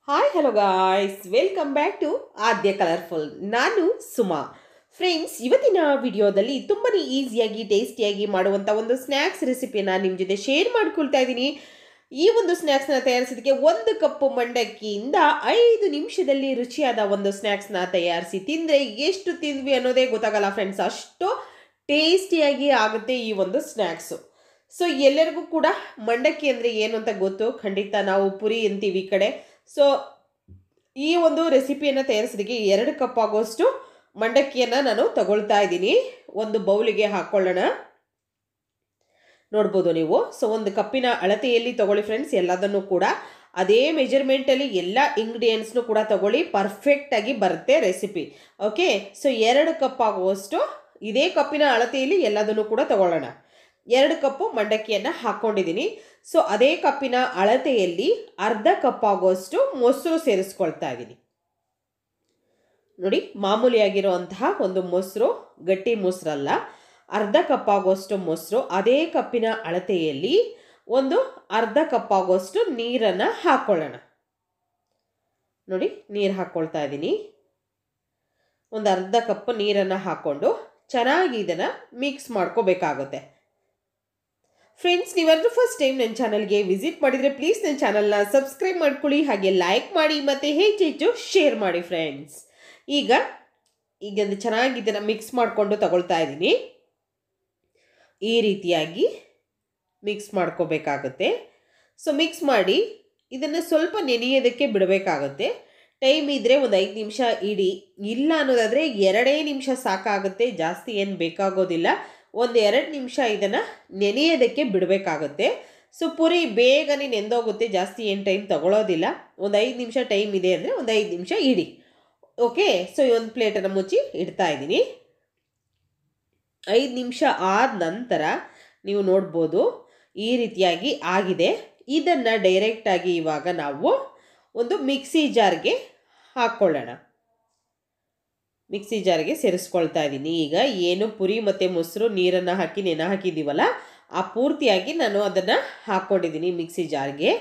Hi hello guys, welcome back to Aadya colourful. ನಾನು Suma. Friends, ಇವತ್ತಿನ ವಿಡಿಯೋದಲ್ಲಿ ತುಂಬಾ ಈಸಿಯಾಗಿ ಟೇಸ್ಟಿಯಾಗಿ ಮಾಡುವಂಥ ಒಂದು ಸ್ನ್ಯಾಕ್ಸ್ ರೆಸಿಪಿಯನ್ನು ನಿಮ್ಮ ಜೊತೆ ಶೇರ್ ಮಾಡ್ಕೊಳ್ತಾ ಇದ್ದೀನಿ. ಈ ಒಂದು ಸ್ನ್ಯಾಕ್ಸ್ನ ತಯಾರಿಸೋದಕ್ಕೆ 1 ಕಪ್ ಮಂಡಕ್ಕಿಯಿಂದ 5 ನಿಮಿಷದಲ್ಲಿ ರುಚಿಯಾದ ಒಂದು ಸ್ನ್ಯಾಕ್ಸ್ನ ತಯಾರಿಸಿ ತಿಂದರೆ ಎಷ್ಟು ತಿಂದ್ವಿ ಅನ್ನೋದೇ ಗೊತ್ತಾಗಲ್ಲ ಫ್ರೆಂಡ್ಸ್. ಅಷ್ಟು ಟೇಸ್ಟಿಯಾಗಿ ಆಗುತ್ತೆ ಈ ಒಂದು ಸ್ನ್ಯಾಕ್ಸು. ಸೊ ಎಲ್ಲರಿಗೂ ಕೂಡ ಮಂಡಕ್ಕಿ ಅಂದರೆ ಏನು ಅಂತ ಗೊತ್ತು. ಖಂಡಿತ ನಾವು ಪುರಿ ಅಂತೀವಿ ಈ ಕಡೆ. ಸೊ ಈ ಒಂದು ರೆಸಿಪಿಯನ್ನು ತಯಾರಿಸೋದಕ್ಕೆ 2 ಕಪ್ ಆಗೋಷ್ಟು ಮಂಡಕ್ಕಿಯನ್ನು ನಾನು ತಗೊಳ್ತಾ ಇದ್ದೀನಿ. ಒಂದು ಬೌಲಿಗೆ ಹಾಕ್ಕೊಳ್ಳೋಣ. ನೋಡ್ಬೋದು ನೀವು. ಸೊ 1 ಕಪ್ಪಿನ ಅಳತೆಯಲ್ಲಿ ತಗೊಳ್ಳಿ ಫ್ರೆಂಡ್ಸ್. ಎಲ್ಲದನ್ನು ಕೂಡ ಅದೇ ಮೆಜರ್ಮೆಂಟಲ್ಲಿ ಎಲ್ಲ ಇಂಗ್ರೀಡಿಯೆಂಟ್ಸ್ನು ಕೂಡ ತಗೊಳ್ಳಿ. ಪರ್ಫೆಕ್ಟಾಗಿ ಬರುತ್ತೆ ರೆಸಿಪಿ. ಓಕೆ, ಸೊ 2 ಕಪ್ ಆಗುವಷ್ಟು ಇದೇ ಕಪ್ಪಿನ ಅಳತೆಯಲ್ಲಿ ಎಲ್ಲದನ್ನು ಕೂಡ ತಗೊಳ್ಳೋಣ. 2 ಕಪ್ಪು ಮಂಡಕ್ಕಿಯನ್ನು ಹಾಕ್ಕೊಂಡಿದ್ದೀನಿ. ಸೊ ಅದೇ ಕಪ್ಪಿನ ಅಳತೆಯಲ್ಲಿ ಅರ್ಧ ಕಪ್ ಆಗುವಷ್ಟು ಮೊಸರು ಸೇರಿಸ್ಕೊಳ್ತಾ ಇದ್ದೀನಿ. ನೋಡಿ, ಮಾಮೂಲಿಯಾಗಿರುವಂತಹ ಒಂದು ಮೊಸರು, ಗಟ್ಟಿ ಮೊಸರಲ್ಲ. ಅರ್ಧ ಕಪ್ ಆಗುವಷ್ಟು ಮೊಸರು, ಅದೇ ಕಪ್ಪಿನ ಅಳತೆಯಲ್ಲಿ ಒಂದು ಅರ್ಧ ಕಪ್ ಆಗುವಷ್ಟು ನೀರನ್ನು ಹಾಕ್ಕೊಳ್ಳೋಣ. ನೋಡಿ, ನೀರು ಹಾಕ್ಕೊಳ್ತಾ ಇದ್ದೀನಿ. ಒಂದು ಅರ್ಧ ಕಪ್ ನೀರನ್ನು ಹಾಕ್ಕೊಂಡು ಚೆನ್ನಾಗಿ ಇದನ್ನು ಮಿಕ್ಸ್ ಮಾಡ್ಕೋಬೇಕಾಗುತ್ತೆ. ಫ್ರೆಂಡ್ಸ್, ನೀವೆಲ್ಲರೂ ಫಸ್ಟ್ ಟೈಮ್ ನನ್ನ ಚಾನಲ್ಗೆ ವಿಸಿಟ್ ಮಾಡಿದರೆ ಪ್ಲೀಸ್ ನನ್ನ ಚಾನಲ್ನ ಸಬ್ಸ್ಕ್ರೈಬ್ ಮಾಡ್ಕೊಳ್ಳಿ, ಹಾಗೆ ಲೈಕ್ ಮಾಡಿ ಮತ್ತು ಹೆಚ್ಚು ಶೇರ್ ಮಾಡಿ ಫ್ರೆಂಡ್ಸ್. ಈಗ ಚೆನ್ನಾಗಿ ಇದನ್ನು ಮಿಕ್ಸ್ ಮಾಡಿಕೊಂಡು ತಗೊಳ್ತಾ ಇದ್ದೀನಿ. ಈ ರೀತಿಯಾಗಿ ಮಿಕ್ಸ್ ಮಾಡ್ಕೋಬೇಕಾಗುತ್ತೆ. ಸೊ ಮಿಕ್ಸ್ ಮಾಡಿ ಇದನ್ನು ಸ್ವಲ್ಪ ನೆನೆಯೋದಕ್ಕೆ ಬಿಡಬೇಕಾಗುತ್ತೆ. ಟೈಮ್ ಇದ್ದರೆ ಒಂದು 5 ನಿಮಿಷ ಇಡಿ, ಇಲ್ಲ ಅನ್ನೋದಾದರೆ 2 ನಿಮಿಷ ಸಾಕಾಗುತ್ತೆ. ಜಾಸ್ತಿ ಏನು ಬೇಕಾಗೋದಿಲ್ಲ. ಒಂದು 2 ನಿಮಿಷ ಇದನ್ನು ನೆನೆಯೋದಕ್ಕೆ ಬಿಡಬೇಕಾಗುತ್ತೆ. ಸೊ ಪುರಿ ಬೇಗನೆ ನೆಂದೋಗುತ್ತೆ, ಜಾಸ್ತಿ ಏನು ಟೈಮ್ ತಗೊಳ್ಳೋದಿಲ್ಲ. ಒಂದು 5 ನಿಮಿಷ ಟೈಮ್ ಇದೆ ಅಂದರೆ ಒಂದು 5 ನಿಮಿಷ ಇಡಿ. ಓಕೆ, ಸೊ ಈ ಒಂದು ಪ್ಲೇಟನ್ನು ಮುಚ್ಚಿ ಇಡ್ತಾ ಇದ್ದೀನಿ. 5 ನಿಮಿಷ ಆದ ನಂತರ ನೀವು ನೋಡ್ಬೋದು ಈ ರೀತಿಯಾಗಿ ಆಗಿದೆ. ಇದನ್ನು ಡೈರೆಕ್ಟಾಗಿ ಇವಾಗ ನಾವು ಒಂದು ಮಿಕ್ಸಿ ಜಾರ್ಗೆ ಹಾಕ್ಕೊಳ್ಳೋಣ. ಮಿಕ್ಸಿ ಜಾರ್ಗೆ ಸೇರಿಸ್ಕೊಳ್ತಾ ಇದ್ದೀನಿ. ಈಗ ಏನು ಪುರಿ ಮತ್ತು ಮೊಸರು ನೀರನ್ನು ಹಾಕಿ ನೆನೆ ಹಾಕಿದ್ದೀವಲ್ಲ, ಆ ಪೂರ್ತಿಯಾಗಿ ನಾನು ಅದನ್ನು ಹಾಕ್ಕೊಂಡಿದ್ದೀನಿ ಮಿಕ್ಸಿ ಜಾರ್ಗೆ.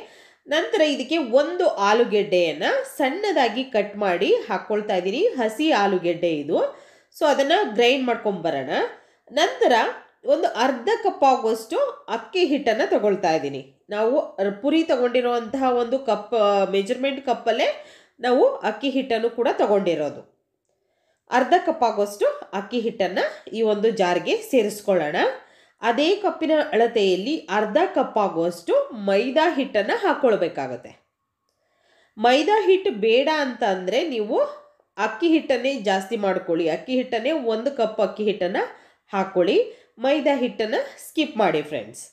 ನಂತರ ಇದಕ್ಕೆ 1 ಆಲೂಗೆಡ್ಡೆಯನ್ನು ಸಣ್ಣದಾಗಿ ಕಟ್ ಮಾಡಿ ಹಾಕ್ಕೊಳ್ತಾ ಇದ್ದೀನಿ. ಹಸಿ ಆಲೂಗೆಡ್ಡೆ ಇದು. ಸೊ ಅದನ್ನು ಗ್ರೈಂಡ್ ಮಾಡ್ಕೊಂಬರೋಣ. ನಂತರ ಒಂದು ಅರ್ಧ ಕಪ್ ಆಗುವಷ್ಟು ಅಕ್ಕಿ ಹಿಟ್ಟನ್ನು ತಗೊಳ್ತಾ ಇದ್ದೀನಿ. ನಾವು ಪುರಿ ತಗೊಂಡಿರುವಂತಹ ಒಂದು ಕಪ್ ಮೆಜರ್ಮೆಂಟ್ ಕಪ್ಪಲ್ಲೇ ನಾವು ಅಕ್ಕಿ ಹಿಟ್ಟನ್ನು ಕೂಡ ತಗೊಂಡಿರೋದು. ಅರ್ಧ ಕಪ್ ಆಗುವಷ್ಟು ಅಕ್ಕಿ ಹಿಟ್ಟನ್ನು ಈ ಒಂದು ಜಾರ್ಗೆ ಸೇರಿಸ್ಕೊಳ್ಳೋಣ. ಅದೇ ಕಪ್ಪಿನ ಅಳತೆಯಲ್ಲಿ ಅರ್ಧ ಕಪ್ ಆಗುವಷ್ಟು ಮೈದಾ ಹಿಟ್ಟನ್ನು ಹಾಕ್ಕೊಳ್ಬೇಕಾಗತ್ತೆ. ಮೈದಾ ಹಿಟ್ಟು ಬೇಡ ಅಂತ ಅಂದರೆ ನೀವು ಅಕ್ಕಿ ಹಿಟ್ಟನ್ನೇ ಜಾಸ್ತಿ ಮಾಡ್ಕೊಳ್ಳಿ. ಅಕ್ಕಿ ಹಿಟ್ಟನ್ನೇ 1 ಕಪ್ ಅಕ್ಕಿ ಹಿಟ್ಟನ್ನು ಹಾಕ್ಕೊಳ್ಳಿ. ಮೈದಾ ಹಿಟ್ಟನ್ನು ಸ್ಕಿಪ್ ಮಾಡಿ ಫ್ರೆಂಡ್ಸ್.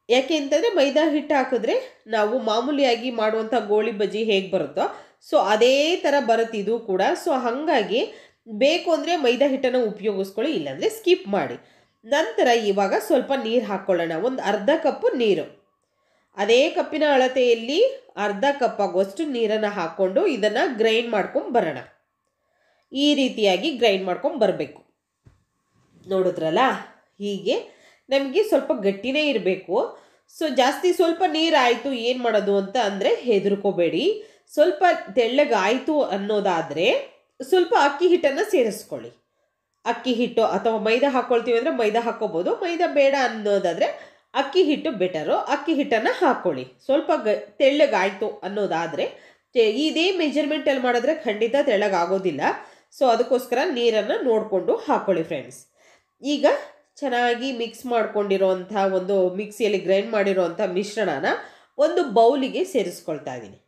ಯಾಕೆ ಅಂತಂದರೆ ಮೈದಾ ಹಿಟ್ಟು ಹಾಕಿದ್ರೆ ನಾವು ಮಾಮೂಲಿಯಾಗಿ ಮಾಡುವಂಥ ಗೋಳಿ ಬಜ್ಜಿ ಹೇಗೆ ಬರುತ್ತೋ ಸೊ ಅದೇ ಥರ ಬರುತ್ತೆ ಇದು ಕೂಡ. ಸೊ ಹಾಗಾಗಿ ಬೇಕು ಅಂದರೆ ಮೈದಾ ಹಿಟ್ಟನ್ನು ಉಪಯೋಗಿಸ್ಕೊಳ್ಳಿ, ಇಲ್ಲಾಂದರೆ ಸ್ಕಿಪ್ ಮಾಡಿ. ನಂತರ ಇವಾಗ ಸ್ವಲ್ಪ ನೀರು ಹಾಕ್ಕೊಳ್ಳೋಣ. ಒಂದು ಅರ್ಧ ಕಪ್ಪು ನೀರು, ಅದೇ ಕಪ್ಪಿನ ಅಳತೆಯಲ್ಲಿ ಅರ್ಧ ಕಪ್ ಆಗುವಷ್ಟು ನೀರನ್ನು ಹಾಕ್ಕೊಂಡು ಇದನ್ನು ಗ್ರೈಂಡ್ ಮಾಡ್ಕೊಂಡು ಬರೋಣ. ಈ ರೀತಿಯಾಗಿ ಗ್ರೈಂಡ್ ಮಾಡ್ಕೊಂಡು ಬರಬೇಕು. ನೋಡಿದ್ರಲ್ಲ, ಹೀಗೆ ನಮಗೆ ಸ್ವಲ್ಪ ಗಟ್ಟಿನೇ ಇರಬೇಕು. ಸೊ ಜಾಸ್ತಿ ಸ್ವಲ್ಪ ನೀರು ಆಯಿತು ಏನು ಮಾಡೋದು ಅಂತ ಅಂದರೆ ಹೆದರ್ಕೋಬೇಡಿ. ಸ್ವಲ್ಪ ತೆಳ್ಳಗಾಯಿತು ಅನ್ನೋದಾದರೆ ಸ್ವಲ್ಪ ಅಕ್ಕಿ ಹಿಟ್ಟನ್ನು ಸೇರಿಸ್ಕೊಳ್ಳಿ. ಅಕ್ಕಿ ಹಿಟ್ಟು ಅಥವಾ ಮೈದಾ ಹಾಕ್ಕೊಳ್ತೀವಿ ಅಂದರೆ ಮೈದಾ ಹಾಕ್ಕೋಬೋದು. ಮೈದಾ ಬೇಡ ಅನ್ನೋದಾದರೆ ಅಕ್ಕಿ ಹಿಟ್ಟು ಬೆಟರು. ಅಕ್ಕಿ ಹಿಟ್ಟನ್ನು ಹಾಕ್ಕೊಳ್ಳಿ. ಸ್ವಲ್ಪ ತೆಳ್ಳಗಾಯಿತು ಅನ್ನೋದಾದರೆ ಇದೇ ಮೆಜರ್ಮೆಂಟಲ್ಲಿ ಮಾಡಿದ್ರೆ ಖಂಡಿತ ತೆಳ್ಳಗಾಗೋದಿಲ್ಲ. ಸೊ ಅದಕ್ಕೋಸ್ಕರ ನೀರನ್ನು ನೋಡಿಕೊಂಡು ಹಾಕ್ಕೊಳ್ಳಿ ಫ್ರೆಂಡ್ಸ್. ಈಗ ಚೆನ್ನಾಗಿ ಮಿಕ್ಸ್ ಮಾಡ್ಕೊಂಡಿರೋಂಥ ಒಂದು ಮಿಕ್ಸಿಯಲ್ಲಿ ಗ್ರೈಂಡ್ ಮಾಡಿರೋವಂಥ ಮಿಶ್ರಣನ ಒಂದು ಬೌಲಿಗೆ ಸೇರಿಸ್ಕೊಳ್ತಾ ಇದ್ದೀನಿ.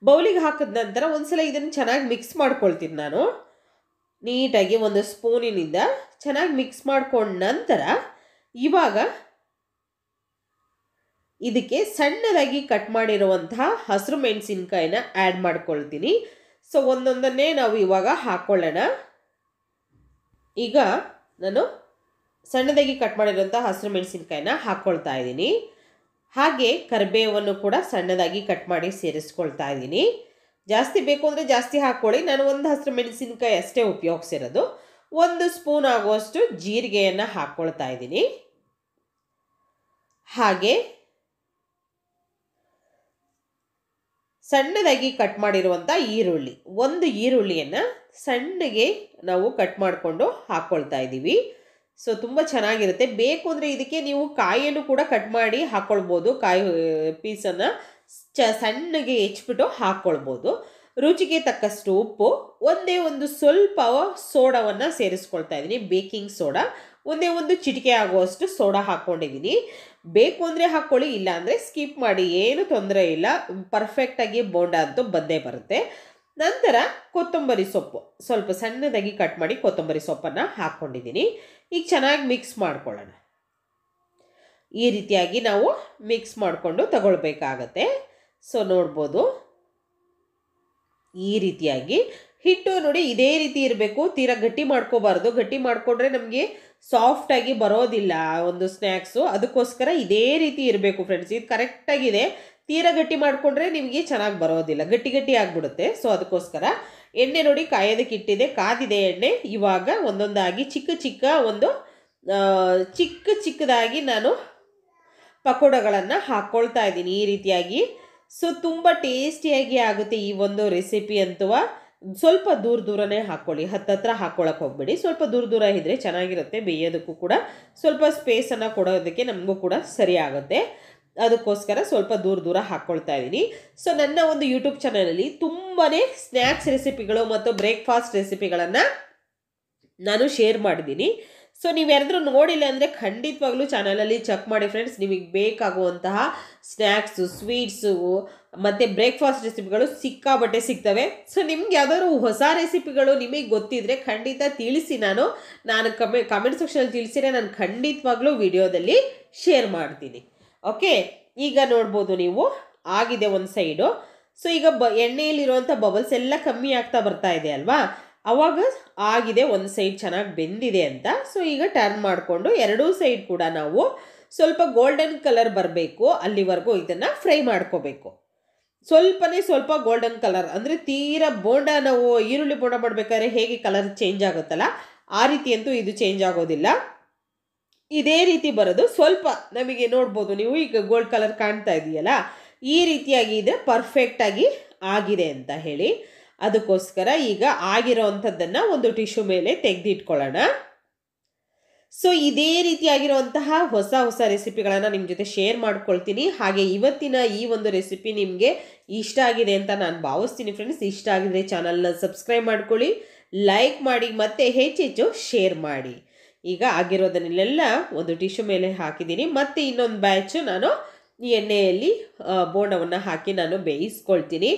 ಬೌಲಿಗೆ ಹಾಕಿದ ನಂತರ ಒಂದ್ಸಲ ಇದನ್ನು ಚೆನ್ನಾಗಿ ಮಿಕ್ಸ್ ಮಾಡ್ಕೊಳ್ತೀನಿ ನಾನು. ನೀಟಾಗಿ ಒಂದು ಸ್ಪೂನಿನಿಂದ ಚೆನ್ನಾಗಿ ಮಿಕ್ಸ್ ಮಾಡ್ಕೊಂಡ ನಂತರ ಇವಾಗ ಇದಕ್ಕೆ ಸಣ್ಣದಾಗಿ ಕಟ್ ಮಾಡಿರುವಂತಹ ಹಸಿರು ಮೆಣಸಿನ್ಕಾಯಿನ ಆ್ಯಡ್ ಮಾಡ್ಕೊಳ್ತೀನಿ. ಸೊ ಒಂದೊಂದನ್ನೇ ನಾವು ಇವಾಗ ಹಾಕ್ಕೊಳ್ಳೋಣ. ಈಗ ನಾನು ಸಣ್ಣದಾಗಿ ಕಟ್ ಮಾಡಿರೋಂಥ ಹಸಿರು ಮೆಣಸಿನ್ಕಾಯಿನ ಹಾಕ್ಕೊಳ್ತಾ ಇದ್ದೀನಿ. ಹಾಗೆ ಕರಿಬೇವನ್ನು ಕೂಡ ಸಣ್ಣದಾಗಿ ಕಟ್ ಮಾಡಿ ಸೇರಿಸ್ಕೊಳ್ತಾ ಇದ್ದೀನಿ. ಜಾಸ್ತಿ ಬೇಕು ಅಂದರೆ ಜಾಸ್ತಿ ಹಾಕ್ಕೊಳ್ಳಿ. ನಾನು ಒಂದು ಹಸಿರು ಮೆಣಸಿನ್ಕಾಯಿ ಅಷ್ಟೇ ಉಪಯೋಗಿಸಿರೋದು. 1 ಸ್ಪೂನ್ ಆಗುವಷ್ಟು ಜೀರಿಗೆಯನ್ನು ಹಾಕ್ಕೊಳ್ತಾ ಇದ್ದೀನಿ. ಹಾಗೆ ಸಣ್ಣದಾಗಿ ಕಟ್ ಮಾಡಿರುವಂಥ ಈರುಳ್ಳಿ, ಒಂದು ಈರುಳ್ಳಿಯನ್ನು ಸಣ್ಣಗೆ ನಾವು ಕಟ್ ಮಾಡಿಕೊಂಡು ಹಾಕ್ಕೊಳ್ತಾ ಇದ್ದೀವಿ. ಸೊ ತುಂಬ ಚೆನ್ನಾಗಿರುತ್ತೆ. ಬೇಕು ಅಂದರೆ ಇದಕ್ಕೆ ನೀವು ಕಾಯಿಯನ್ನು ಕೂಡ ಕಟ್ ಮಾಡಿ ಹಾಕ್ಕೊಳ್ಬೋದು, ಕಾಯಿ ಪೀಸನ್ನು ಸಣ್ಣಗೆ ಹೆಚ್ಚಿಬಿಟ್ಟು ಹಾಕ್ಕೊಳ್ಬೋದು. ರುಚಿಗೆ ತಕ್ಕಷ್ಟು ಉಪ್ಪು, ಒಂದೇ ಒಂದು ಸ್ವಲ್ಪ ಸೋಡಾವನ್ನು ಸೇರಿಸ್ಕೊಳ್ತಾ ಇದ್ದೀನಿ, ಬೇಕಿಂಗ್ ಸೋಡಾ. ಒಂದೇ ಒಂದು ಚಿಟಿಕೆ ಆಗುವಷ್ಟು ಸೋಡಾ ಹಾಕ್ಕೊಂಡಿದ್ದೀನಿ. ಬೇಕು ಅಂದರೆ ಹಾಕ್ಕೊಳ್ಳಿ, ಇಲ್ಲ ಅಂದರೆ ಸ್ಕಿಪ್ ಮಾಡಿ, ಏನು ತೊಂದರೆ ಇಲ್ಲ. ಪರ್ಫೆಕ್ಟಾಗಿ ಬೋಂಡ ಅಂತೂ ಬಂದೇ ಬರುತ್ತೆ. ನಂತರ ಕೊತ್ತಂಬರಿ ಸೊಪ್ಪು ಸ್ವಲ್ಪ ಸಣ್ಣದಾಗಿ ಕಟ್ ಮಾಡಿ ಕೊತ್ತಂಬರಿ ಸೊಪ್ಪನ್ನು ಹಾಕ್ಕೊಂಡಿದ್ದೀನಿ. ಈಗ ಚೆನ್ನಾಗಿ ಮಿಕ್ಸ್ ಮಾಡ್ಕೊಳ್ಳೋಣ. ಈ ರೀತಿಯಾಗಿ ನಾವು ಮಿಕ್ಸ್ ಮಾಡಿಕೊಂಡು ತಗೊಳ್ಬೇಕಾಗತ್ತೆ. ಸೊ ನೋಡ್ಬೋದು, ಈ ರೀತಿಯಾಗಿ ಹಿಟ್ಟು ನೋಡಿ ಇದೇ ರೀತಿ ಇರಬೇಕು. ತೀರಾ ಗಟ್ಟಿ ಮಾಡ್ಕೋಬಾರ್ದು. ಗಟ್ಟಿ ಮಾಡಿಕೊಂಡ್ರೆ ನಮಗೆ ಸಾಫ್ಟಾಗಿ ಬರೋದಿಲ್ಲ ಒಂದು ಸ್ನ್ಯಾಕ್ಸು. ಅದಕ್ಕೋಸ್ಕರ ಇದೇ ರೀತಿ ಇರಬೇಕು ಫ್ರೆಂಡ್ಸ್. ಇದು ಕರೆಕ್ಟಾಗಿದೆ. ತೀರಾ ಗಟ್ಟಿ ಮಾಡಿಕೊಂಡ್ರೆ ನಿಮಗೆ ಚೆನ್ನಾಗಿ ಬರೋದಿಲ್ಲ, ಗಟ್ಟಿ ಗಟ್ಟಿ ಆಗಿಬಿಡುತ್ತೆ. ಸೊ ಅದಕ್ಕೋಸ್ಕರ ಎಣ್ಣೆ ನೋಡಿ ಕಾಯೋದಕ್ಕೆ ಇಟ್ಟಿದೆ, ಕಾದಿದೆ ಎಣ್ಣೆ. ಇವಾಗ ಒಂದೊಂದಾಗಿ ಚಿಕ್ಕದಾಗಿ ನಾನು ಪಕೋಡಗಳನ್ನು ಹಾಕ್ಕೊಳ್ತಾ ಇದ್ದೀನಿ ಈ ರೀತಿಯಾಗಿ. ಸೊ ತುಂಬ ಟೇಸ್ಟಿಯಾಗಿ ಆಗುತ್ತೆ ಈ ಒಂದು ರೆಸಿಪಿ ಅಂತೂ. ಸ್ವಲ್ಪ ದೂರನೇ ಹಾಕ್ಕೊಳ್ಳಿ, ಹತ್ತತ್ರ ಹಾಕ್ಕೊಳಕ್ಕೆ ಹೋಗ್ಬೇಡಿ. ಸ್ವಲ್ಪ ದೂರ ಇದ್ದರೆ ಚೆನ್ನಾಗಿರುತ್ತೆ, ಬೇಯೋದಕ್ಕೂ ಕೂಡ ಸ್ವಲ್ಪ ಸ್ಪೇಸನ್ನು ಕೊಡೋದಕ್ಕೆ ನಮಗೂ ಕೂಡ ಸರಿ ಆಗುತ್ತೆ. ಅದಕ್ಕೋಸ್ಕರ ಸ್ವಲ್ಪ ದೂರ ಹಾಕ್ಕೊಳ್ತಾ ಇದ್ದೀನಿ. ಸೊ ನನ್ನ ಒಂದು ಯೂಟ್ಯೂಬ್ ಚಾನಲಲ್ಲಿ ತುಂಬಾ ಸ್ನ್ಯಾಕ್ಸ್ ರೆಸಿಪಿಗಳು ಮತ್ತು ಬ್ರೇಕ್ಫಾಸ್ಟ್ ರೆಸಿಪಿಗಳನ್ನು ನಾನು ಶೇರ್ ಮಾಡಿದ್ದೀನಿ. ಸೊ ನೀವು ಯಾರಾದರೂ ನೋಡಿಲ್ಲ ಅಂದರೆ ಖಂಡಿತವಾಗ್ಲೂ ಚಾನಲಲ್ಲಿ ಚೆಕ್ ಮಾಡಿ ಫ್ರೆಂಡ್ಸ್. ನಿಮಗೆ ಬೇಕಾಗುವಂತಹ ಸ್ನ್ಯಾಕ್ಸು, ಸ್ವೀಟ್ಸು ಮತ್ತು ಬ್ರೇಕ್ಫಾಸ್ಟ್ ರೆಸಿಪಿಗಳು ಸಿಕ್ಕಾಬಟ್ಟೆ ಸಿಗ್ತವೆ. ಸೊ ನಿಮ್ಗೆ ಯಾವ್ದಾದ್ರು ಹೊಸ ರೆಸಿಪಿಗಳು ನಿಮಗೆ ಗೊತ್ತಿದ್ದರೆ ಖಂಡಿತ ತಿಳಿಸಿ. ನಾನು ಕಮೆಂಟ್ ಸೆಕ್ಷನಲ್ಲಿ ತಿಳಿಸಿದ್ರೆ ನಾನು ಖಂಡಿತವಾಗ್ಲೂ ವಿಡಿಯೋದಲ್ಲಿ ಶೇರ್ ಮಾಡ್ತೀನಿ. ಓಕೆ, ಈಗ ನೋಡ್ಬೋದು ನೀವು ಆಗಿದೆ ಒಂದು ಸೈಡು. ಸೊ ಈಗ ಎಣ್ಣೆಯಲ್ಲಿರುವಂಥ ಬಬಲ್ಸ್ ಎಲ್ಲ ಕಮ್ಮಿ ಆಗ್ತಾ ಬರ್ತಾ ಇದೆ ಅಲ್ವಾ, ಆವಾಗ ಆಗಿದೆ, ಒಂದು ಸೈಡ್ ಚೆನ್ನಾಗಿ ಬೆಂದಿದೆ ಅಂತ. ಸೊ ಈಗ ಟರ್ನ್ ಮಾಡಿಕೊಂಡು ಎರಡೂ ಸೈಡ್ ಕೂಡ ನಾವು ಸ್ವಲ್ಪ ಗೋಲ್ಡನ್ ಕಲರ್ ಬರಬೇಕು, ಅಲ್ಲಿವರೆಗೂ ಇದನ್ನು ಫ್ರೈ ಮಾಡ್ಕೋಬೇಕು. ಸ್ವಲ್ಪ ಗೋಲ್ಡನ್ ಕಲರ್ ಅಂದರೆ ತೀರಾ ಬೋಂಡ, ನಾವು ಈರುಳ್ಳಿ ಬೋಂಡ ಮಾಡಬೇಕಾದ್ರೆ ಹೇಗೆ ಕಲರ್ ಚೇಂಜ್ ಆಗುತ್ತಲ್ಲ ಆ ರೀತಿ ಅಂತೂ ಇದು ಚೇಂಜ್ ಆಗೋದಿಲ್ಲ. ಇದೇ ರೀತಿ ಬರೋದು. ಸ್ವಲ್ಪ ನಮಗೆ ನೋಡ್ಬೋದು ನೀವು, ಈಗ ಗೋಲ್ಡ್ ಕಲರ್ ಕಾಣ್ತಾ ಇದೆಯಲ್ಲ, ಈ ರೀತಿಯಾಗಿ ಇದೆ, ಪರ್ಫೆಕ್ಟಾಗಿ ಆಗಿದೆ ಅಂತ ಹೇಳಿ. ಅದಕ್ಕೋಸ್ಕರ ಈಗ ಆಗಿರೋ ಅಂಥದ್ದನ್ನು ಒಂದು ಟಿಶ್ಯೂ ಮೇಲೆ ತೆಗೆದಿಟ್ಕೊಳ್ಳೋಣ. ಸೊ ಇದೇ ರೀತಿಯಾಗಿರುವಂತಹ ಹೊಸ ರೆಸಿಪಿಗಳನ್ನು ನಿಮ್ಮ ಜೊತೆ ಶೇರ್ ಮಾಡ್ಕೊಳ್ತೀನಿ. ಹಾಗೆ ಇವತ್ತಿನ ಈ ಒಂದು ರೆಸಿಪಿ ನಿಮಗೆ ಇಷ್ಟ ಆಗಿದೆ ಅಂತ ನಾನು ಭಾವಿಸ್ತೀನಿ ಫ್ರೆಂಡ್ಸ್. ಇಷ್ಟ ಆಗಿದ್ರೆ ಚಾನಲ್ನ ಸಬ್ಸ್ಕ್ರೈಬ್ ಮಾಡ್ಕೊಳ್ಳಿ, ಲೈಕ್ ಮಾಡಿ ಮತ್ತು ಹೆಚ್ಚೆಚ್ಚು ಶೇರ್ ಮಾಡಿ. ಈಗ ಆಗಿರೋದನ್ನೆಲ್ಲ ಒಂದು ಟಿಶ್ಯೂ ಮೇಲೆ ಹಾಕಿದ್ದೀನಿ. ಮತ್ತು ಇನ್ನೊಂದು ಬ್ಯಾಚು ನಾನು ಈ ಎಣ್ಣೆಯಲ್ಲಿ ಬೋಂಡವನ್ನು ಹಾಕಿ ನಾನು ಬೇಯಿಸ್ಕೊಳ್ತೀನಿ.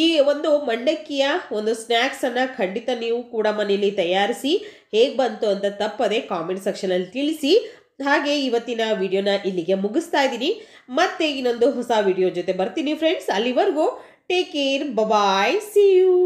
ಈ ಒಂದು ಮಂಡಕ್ಕಿಯ ಒಂದು ಸ್ನ್ಯಾಕ್ಸನ್ನು ಖಂಡಿತ ನೀವು ಕೂಡ ಮನೆಯಲ್ಲಿ ತಯಾರಿಸಿ ಹೇಗೆ ಬಂತು ಅಂತ ತಪ್ಪದೆ ಕಾಮೆಂಟ್ ಸೆಕ್ಷನಲ್ಲಿ ತಿಳಿಸಿ. ಹಾಗೆ ಇವತ್ತಿನ ವಿಡಿಯೋನ ಇಲ್ಲಿಗೆ ಮುಗಿಸ್ತಾ ಇದ್ದೀನಿ. ಮತ್ತೆ ಇನ್ನೊಂದು ಹೊಸ ವಿಡಿಯೋ ಜೊತೆ ಬರ್ತೀನಿ ಫ್ರೆಂಡ್ಸ್. ಅಲ್ಲಿವರೆಗೂ take care, bye, see you.